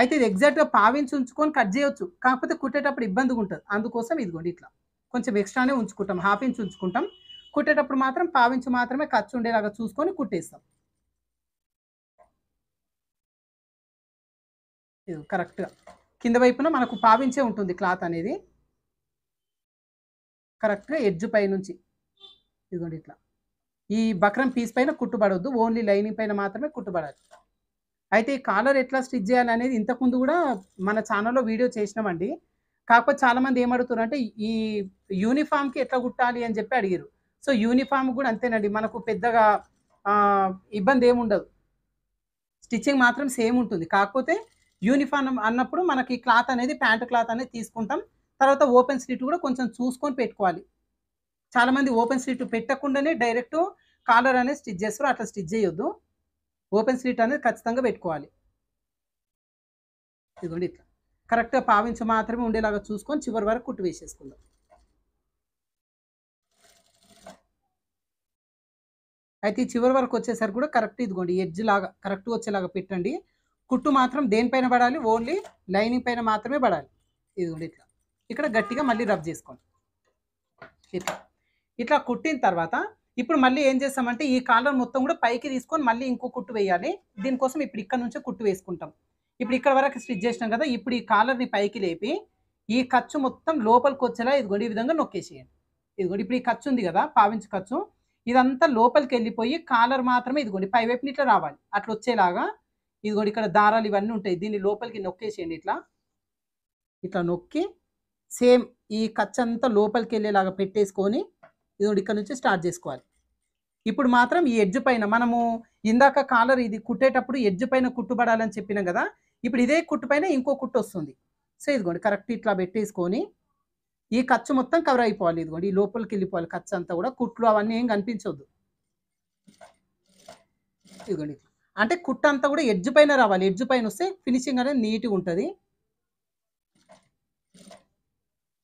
అయితే ఇది ఎగ్జాక్ట్గా పావించి ఉంచుకొని కట్ చేయొచ్చు, కాకపోతే కుట్టేటప్పుడు ఇబ్బందిగా ఉంటుంది. అందుకోసం ఇదిగోండి ఇట్లా కొంచెం ఎక్స్ట్రానే ఉంచుకుంటాం, హాఫ్ ఇంచ్ ఉంచుకుంటాం. కుట్టేటప్పుడు మాత్రం పావించి మాత్రమే ఖర్చు ఉండేలాగా చూసుకొని కుట్టేస్తాం. ఇది కరెక్ట్గా కింద వైపున మనకు పావించే ఉంటుంది క్లాత్ అనేది, కరెక్ట్గా ఎడ్జ్ పై నుంచి ఇదిగోండి ఇట్లా ఈ బక్రం పీస్ పైన కుట్టుబడవద్దు, ఓన్లీ లైనింగ్ పైన మాత్రమే కుట్టుబడాలి. అయితే ఈ కాలర్ ఎట్లా స్టిచ్ చేయాలనేది ఇంతకుముందు కూడా మన ఛానల్లో వీడియో చేసినామండి. కాకపోతే చాలామంది ఏమడుగుతారు అంటే ఈ యూనిఫామ్కి ఎట్లా కుట్టాలి అని చెప్పి అడిగారు. సో యూనిఫామ్ కూడా అంతేనండి, మనకు పెద్దగా ఇబ్బంది ఏముండదు, స్టిచ్చింగ్ మాత్రం సేమ్ ఉంటుంది. కాకపోతే యూనిఫామ్ అన్నప్పుడు మనకి క్లాత్ అనేది ప్యాంట్ క్లాత్ అనేది తీసుకుంటాం. తర్వాత ఓపెన్ స్లిట్ కూడా కొంచెం చూసుకొని పెట్టుకోవాలి. చాలామంది ఓపెన్ స్లిట్ పెట్టకుండానే డైరెక్ట్ కాలర్ అనేది స్టిచ్ చేస్తారు, అట్లా స్టిచ్ చేయొద్దు. ఓపెన్ స్లిట్ అనేది ఖచ్చితంగా పెట్టుకోవాలి. ఇదిగోండి ఇట్లా కరెక్ట్గా పావించు మాత్రమే ఉండేలాగా చూసుకొని చివరి వరకు కుట్టు వేసేసుకుందాం. అయితే ఈ చివరి వరకు వచ్చేసరికి కూడా కరెక్ట్ ఇదిగోండి ఎడ్జ్ లాగా కరెక్ట్గా వచ్చేలాగా పెట్టండి. కుట్టు మాత్రం దేనిపైన పడాలి, ఓన్లీ లైనింగ్ పైన మాత్రమే పడాలి. ఇదిగోండి ఇట్లా ఇక్కడ గట్టిగా మళ్ళీ రబ్ చేసుకోండి. ఇట్లా ఇట్లా కుట్టిన తర్వాత ఇప్పుడు మళ్ళీ ఏం చేస్తామంటే ఈ కాలర్ మొత్తం కూడా పైకి తీసుకొని మళ్ళీ ఇంకో కుట్టు వేయాలి. దీనికోసం ఇప్పుడు ఇక్కడ నుంచే కుట్టు వేసుకుంటాం. ఇప్పుడు ఇక్కడ వరకు స్టిచ్ చేసినాం కదా, ఇప్పుడు ఈ కాలర్ని పైకి లేపి ఈ ఖర్చు మొత్తం లోపలికి వచ్చేలా ఇదిగోండి ఈ విధంగా నొక్కేసేయండి. ఇదిగోండి ఇప్పుడు ఈ ఖర్చు ఉంది కదా, పావించు ఖర్చు, ఇదంతా లోపలికి వెళ్ళిపోయి కాలర్ మాత్రమే ఇదిగోండి పై వైపుని ఇట్లా రావాలి. అట్లా వచ్చేలాగా ఇదిగోండి ఇక్కడ దారాలు ఇవన్నీ ఉంటాయి, దీన్ని లోపలికి నొక్కేసేయండి. ఇట్లా ఇట్లా నొక్కి సేమ్ ఈ ఖర్చు అంతా లోపలికి వెళ్ళేలాగా పెట్టేసుకొని ఇదిగోండి ఇక్కడ నుంచి స్టార్ట్ చేసుకోవాలి. ఇప్పుడు మాత్రం ఈ ఎడ్జ్ పైన మనము ఇందాక కాలర్ ఇది కుట్టేటప్పుడు ఎడ్జ్ పైన కుట్టుబడాలని చెప్పినాం కదా, ఇప్పుడు ఇదే కుట్టు పైన ఇంకో కుట్టు వస్తుంది. సో ఇదిగోండి కరెక్ట్ ఇట్లా పెట్టేసుకొని ఈ ఖర్చు మొత్తం కవర్ అయిపోవాలి. ఇదిగోండి ఈ లోపలికి వెళ్ళిపోవాలి ఖర్చు అంతా కూడా, కుట్లు అవన్నీ ఏం కనిపించవద్దు. ఇదిగోండి అంటే కుట్టు అంతా కూడా ఎడ్జ్ పైన రావాలి. ఎడ్జ్ పైన వస్తే ఫినిషింగ్ అనేది నీట్‌గా ఉంటది.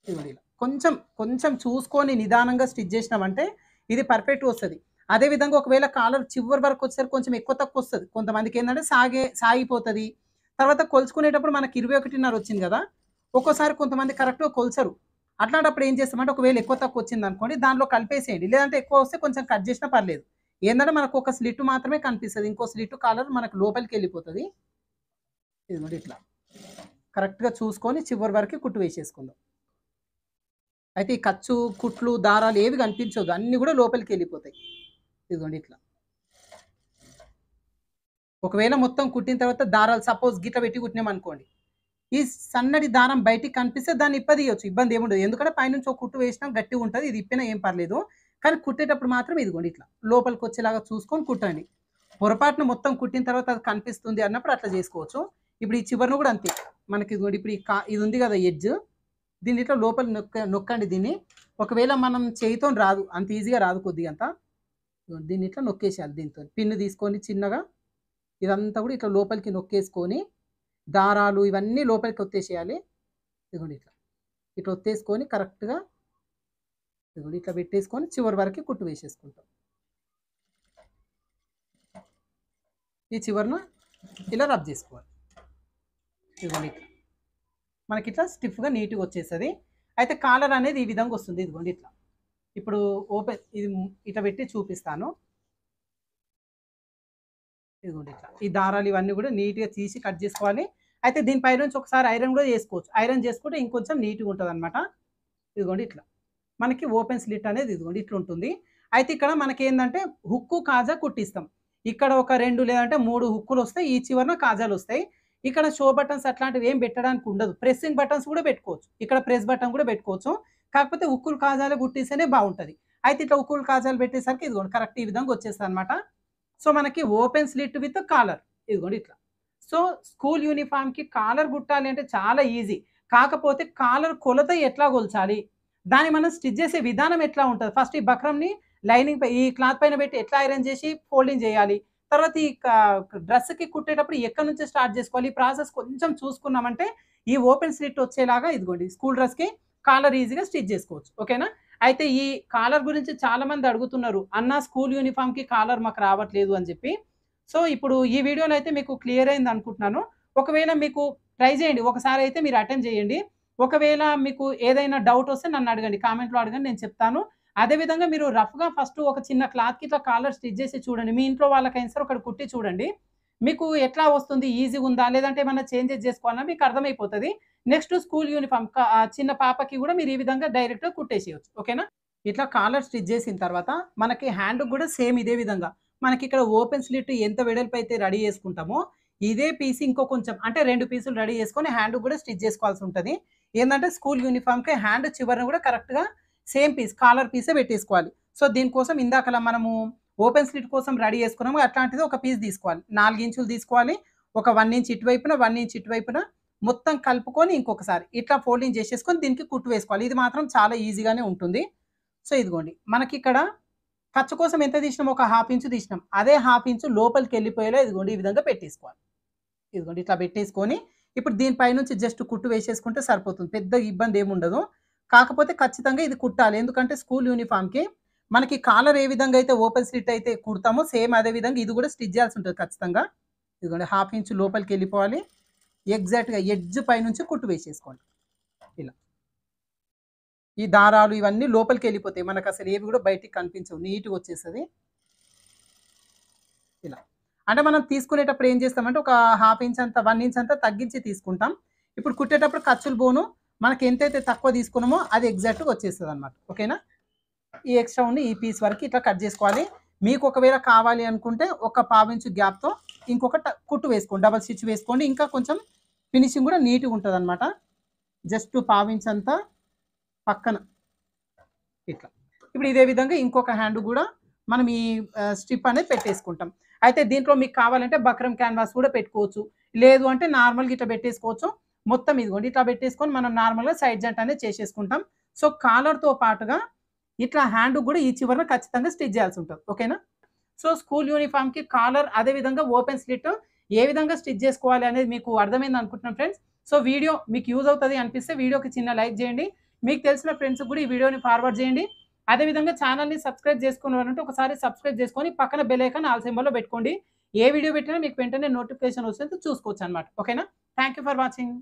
ఇదిగోండి ఇలా. కొంచెం, కొంచెం చూసుకొని నిదానంగా స్టిచ్ చేసినామంటే ఇది పర్ఫెక్ట్‌గా వస్తది. అదే విధంగా ఒకవేళ కాలర్ చివరి వరకు వచ్చేసరికి కొంచెం ఎక్కువ తక్కువ వస్తది. కొంతమందికేందంటే సాగిపోతది. తర్వాత కొలుచుకునేటప్పుడు మనకి 21.5 వచ్చింది గదా! ఒక్కోసారి కొంతమంది కరెక్ట్‌గా కొలచరు. అట్లాంటప్పుడు ఏం చేస్తామంటే ఒకవేళ ఎక్కువ తక్కువ వచ్చిందనుకోండి దాంట్లో కలిపేసేయండి. లేదంటే ఎక్కువ వస్తే కొంచెం కట్ చేసినా పర్లేదు. ఏందంటే మనకు ఒక స్లిట్ మాత్రమే కనిపిస్తది. ఇంకో స్లిట్ కాలర్ మనకు లోపలికెళ్ళిపోతది. ఇదిగోండి ఇట్లా. కరెక్ట్‌గా చూసుకొని చివరి వరకు కుట్టు వేసేసుకుందాం. అయితే ఈ ఖర్చు, కుట్లు, దారాలు ఏవి కనిపించొద్దు. అన్నీ గూడా లోపలికెళ్ళిపోతాయి. ఇదిగోండి ఇట్లా. ఒకవేళ మొత్తం కుట్టిన తర్వాత దారాలు సపోజ్ గిట్ల పెట్టి కుట్టినామనుకోండి. ఈ సన్నటి దారం బయటికి కనిపిస్తే దాన్ని ఇప్పదీయొచ్చు. ఇబ్బందేముండదు. ఎందుకంటే పైనుంచి ఒక కుట్టు వేసినాం గట్టిగుంటది. ఇది ఇప్పినా ఏం పర్లేదు. కానీ కుట్టేటప్పుడు మాత్రం ఇదిగోండి ఇట్లా. లోపలికొచ్చేలాగా చూసుకొని కుట్టండి. పొరపాటున మొత్తం కుట్టిన తర్వాత అది కనిపిస్తుంది అన్నప్పుడు అట్లా జేసుకోవచ్చు. ఇప్పుడు ఈ చివరన గూడా అంతే. మనకి ఇదిగోండి ఇప్పుడు ఇది ఉంది గదా ఎడ్జ్. దీన్ని ఇట్లా లోపలికి నొక్కండి దీన్ని. ఒకవేళ మనం చేయితోని రాదు. అంత ఈజీగా రాదు కొద్దిగంత. దీన్ని ఇట్లా నొక్కేసేయాలి దీనితోని. పిన్ను తీసుకొని చిన్నగా ఇదంతా గూడా ఇట్లా లోపలికి నొక్కేసుకొని, దారాలు ఇవన్నీ లోపలికి ఒత్తేసేయాలి. ఇదిగోండి ఇట్లా. ఇట్లా ఒత్తేసుకొని కరెక్ట్‌గా ఇదిగోండి ఇట్లా పెట్టేసుకొని చివరి వరకి కుట్టు వేసేసుకుంటాం. ఈ చివరన ఇలా రబ్ జేసుకోవాలి. ఇదిగోండి ఇట్లా. మనకిట్లా స్టిఫ్‌గా నీట్‌గా వచ్చేస్తది. అయితే కాలర్ అనేది ఈ విధంగా వస్తుంది. ఇదిగోండి ఇట్లా. ఇప్పుడు ఇది ఇట్లా పెట్టి చూపిస్తాను. ఇదిగోండి ఇట్లా. ఈ దారాలు ఇవన్నీ గూడా నీట్‌గా తీసి కట్ జేసుకోవాలి. అయితే దీని పైనుంచి ఒకసారి ఐరన్ గూడా జేసుకోవచ్చు. ఐరన్ చేసుకుంటే ఇంకొంచెం నీట్‌గా ఉంటదనమాట. ఇదిగోండి ఇట్లా. మనకి ఓపెన్ స్లిట్ అనేది ఇదిగోండి ఇట్లుంటుంది. అయితే ఇక్కడ మనకేందంటే హుక్కు, కాజా కుట్టిస్తాం. ఇక్కడ ఒక 2 లేదంటే 3 హుక్కులొస్తాయి. ఈ చివరన కాజాలొస్తాయి. ఇక్కడ షో బటన్స్ అట్లాంటివి ఏం పెట్టడానికి ఉండదు. ప్రెస్సింగ్ బటన్స్ గూడా పెట్టుకోవచ్చు. ఇక్కడ ప్రెస్ బటన్ గూడా పెట్టుకోవచ్చు. కాకపోతే హుక్కులు, కాజాలు కుట్టిస్తేనే బావుంటది. అయితే ఇట్లా హుక్కులు, కాజాలు పెట్టేసరికి ఇదిగోండి కరెక్ట్ ఈ విధంగా వచ్చేస్తదనమాట. సో, మనకి ఓపెన్ స్లిట్ విత్ కాలర్. ఇదిగోండి ఇట్లా. సో, స్కూల్ యూనిఫార్మ్‌కి కాలర్ గుట్టాలి అంటే చాలా ఈజీ. కాకపోతే కాలర్ కొలత ఎట్లా కొలచాలి? దాన్ని మనం స్టిచ్ చేసే విధానం ఎట్లా ఉంటది? ఫస్ట్ ఈ బక్రమ్‌ని ఈ క్లాత్ పైన పెట్టి ఎట్లా ఐరన్ చేసి ఫోల్డింగ్ చేయాలి? తర్వాత ఈ డ్రెస్‌కి కుట్టేటప్పుడు ఎక్కడి నుంచి స్టార్ట్ చేసుకోవాలి? ఈ ప్రాసెస్ కొంచెం చూసుకున్నామంటే ఈ ఓపెన్ స్లిట్ వచ్చేలాగా ఇదిగోండి స్కూల్ డ్రెస్‌కి కాలర్ ఈజీగా స్టిచ్ చేసుకోవచ్చు. ఓకేనా? అయితే ఈ కాలర్ గురించి చాలా మంది అడుగుతున్నారు. అన్న స్కూల్ యూనిఫార్మ్‌కి కాలర్ మాకు రావట్లేదు అని చెప్పి. సో, ఇప్పుడు ఈ వీడియోలో అయితే మీకు క్లియర్ అయింది అనుకుంటున్నాను. ఒకవేళ మీకు ట్రై చేయండి. ఒకసారి అయితే మీరు అటెంప్ట్ చేయండి. ఒకవేళ మీకు ఏదైనా డౌట్ వస్తే నన్ను అడగండి. కామెంట్‌లో అడగండి నేను చెప్తాను. అదే విధంగా మీరు రఫ్‌గా ఫస్ట్ ఒక చిన్న క్లాత్‌కి ఇట్లా కాలర్ స్టిచ్ చేసి చూడండి. మీ ఇంట్లో వాళ్ళకైనా సరే ఒకటి కుట్టి చూడండి. మీకు ఎట్లా వస్తుంది? ఈజీగా ఉందా? లేదంటే ఏమన్నా చేంజెస్ చేసుకోవాలా? మీకు అర్థమైపోతది. నెక్స్ట్ స్కూల్ యూనిఫార్మ్ చిన్న పాపకి గూడా మీరు ఈ విధంగా డైరెక్ట్‌గా కుట్టేసేయొచ్చు. ఓకేనా? ఇట్లా కాలర్ స్టిచ్ చేసిన తర్వాత మనకి హ్యాండ్‌కి గూడా సేమ్ ఇదే విధంగా మనకిక్కడ ఓపెన్ స్లిట్ ఎంత వెడల్పైతే రెడీ చేసుకుంటామో, ఇదే పీస్ ఇంకో కొంచెం అంటే 2 పీసులు రెడీ చేసుకొని హ్యాండ్‌కి గూడా స్టిచ్ చేసుకోవాల్సి ఉంటది. ఏందంటే స్కూల్ యూనిఫార్మ్‌కి హ్యాండ్ చివరన గూడా కరెక్ట్‌గా సేమ్ పీస్ కాలర్ పీసే పెట్టేసుకోవాలి. సో, దీనికోసం ఇందాకలా మనము ఓపెన్ స్లిట్ కోసం రెడీ చేసుకున్నాము. అట్లాంటిది ఒక పీస్ తీసుకోవాలి. 4 ఇంచులు తీసుకోవాలి. ఒక 1 ఇంచ్ ఇటువైపున, 1 ఇంచ్ ఇటువైపున మొత్తం కలుపుకొని ఇంకొకసారి ఇట్లా ఫోల్డింగ్ చేసేసుకొని దీనికి కుట్టు వేసుకోవాలి. ఇది మాత్రం చాలా ఈజీగానే ఉంటుంది. సో, ఇదిగోండి. మనకిక్కడ ఖర్చు కోసం ఎంత తీసినాం? ఒక హాఫ్ ఇంచు తీసినాం. అదే హాఫ్ ఇంచు లోపలికెళ్ళిపోయేలా ఇదిగోండి ఈ విధంగా పెట్టేసుకోవాలి. ఇదిగోండి ఇట్లా పెట్టేసుకొని, ఇప్పుడు దీని పైనుంచి జస్ట్ కుట్టు వేసేసుకుంటే సరిపోతుంది. పెద్దగా ఇబ్బందేముండదు. కాకపోతే ఖచ్చితంగా ఇది కుట్టాలి. ఎందుకంటే స్కూల్ యూనిఫార్మ్‌కి మనకి కాలర్ ఏ విధంగా అయితే ఓపెన్ స్లిట్ అయితే కుడతామో సేమ్ అదే విధంగా ఇది కూడా స్టిచ్ చేయాల్సి ఉంటది ఖచ్చితంగా. ఇదిగోండి హాఫ్ ఇంచు లోపలికెళ్ళిపోవాలి. ఎగ్జాక్ట్‌గా ఎడ్జ్ పైనుంచి కుట్టు వేసేసుకోండి. ఇలా. ఈ దారాలు ఇవన్నీ లోపలికెళ్ళిపోతాయి. మనకసలు ఏవి కూడా బయటికి కనిపించవు. నీట్‌గా వచ్చేస్తది. ఇలా. అంటే మనం తీసుకునేటప్పుడు ఏం చేస్తామంటే ఒక హాఫ్ ఇంచ్ అంత, 1 ఇంచ్ అంతా తగ్గించి తీసుకుంటాం. ఇప్పుడు కుట్టేటప్పుడు ఖర్చులు పోను మనకి ఎంతైతే తక్కువ తీసుకున్నామో అది ఎగ్జాక్ట్‌గా వచ్చేస్తదనమాట. ఓకేనా? ఈ ఎక్స్‌ట్రా ఉన్న ఈ పీస్ వరకు ఇట్లా కట్ చేసుకోవాలి. మీకు ఒకవేళ కావాలి అనుకుంటే ఒక పావించు గ్యాప్‌తో ఇంకొక కుట్టు వేసుకోండి. డబుల్ స్టిచ్ వేసుకోండి. ఇంకా కొంచెం ఫినిషింగ్ కూడా నీట్‌గా ఉంటదనమాట. జస్ట్ పావించ్ అంతా పక్కన ఇట్లా. ఇప్పుడు ఇదే విధంగా ఇంకొక హ్యాండ్ గూడా మనం ఈ స్ట్రిప్ అనేది పెట్టేసుకుంటాం. అయితే దీంట్లో మీకు కావాలంటే బక్రమ్ క్యాన్వాస్ కూడా పెట్టుకోవచ్చు. లేదు అంటే నార్మల్‌గా ఇట్లా పెట్టేసుకోవచ్చు. మొత్తం ఇదిగోండి ఇట్లా పెట్టేసుకొని మనం నార్మల్‌గా సైడ్ జాయింట్ అనేది చేసేసుకుంటాం. సో, కాలర్‌తో పాటుగా ఇట్లా హ్యాండ్‌కి గూడా ఈ చివరన ఖచ్చితంగా స్టిచ్ చేయాల్సి ఉంటది. ఓకేనా? సో స్కూల్ యూనిఫామ్‌కి కాలర్ అదే విధంగా ఓపెన్ స్లిట్ ఏ విధంగా స్టిచ్ చేసుకోవాలి అనేది మీకు అర్థమైంది అనుకుంటున్నాను ఫ్రెండ్స్. సో వీడియో మీకు యూజ్ అవుతది అనిపిస్తే వీడియోకి చిన్న లైక్ చేయండి. మీకు తెలిసిన ఫ్రెండ్స్‌కి కూడా ఈ వీడియోని ఫార్వర్డ్ చేయండి. అదే విధంగా ఛానెల్‌ని సబ్స్క్రైబ్ చేసుకున్నవారంటే ఒకసారి సబ్స్క్రైబ్ చేసుకొని పక్కన బెల్ ఐకాన్ ఆల్ సింబల్‌లో పెట్టుకోండి. ఏ వీడియో పెట్టినా మీకు వెంటనే నోటిఫికేషన్ వస్తుంది చూసుకోవచ్చనమాట. ఓకేనా? Thank you for watching.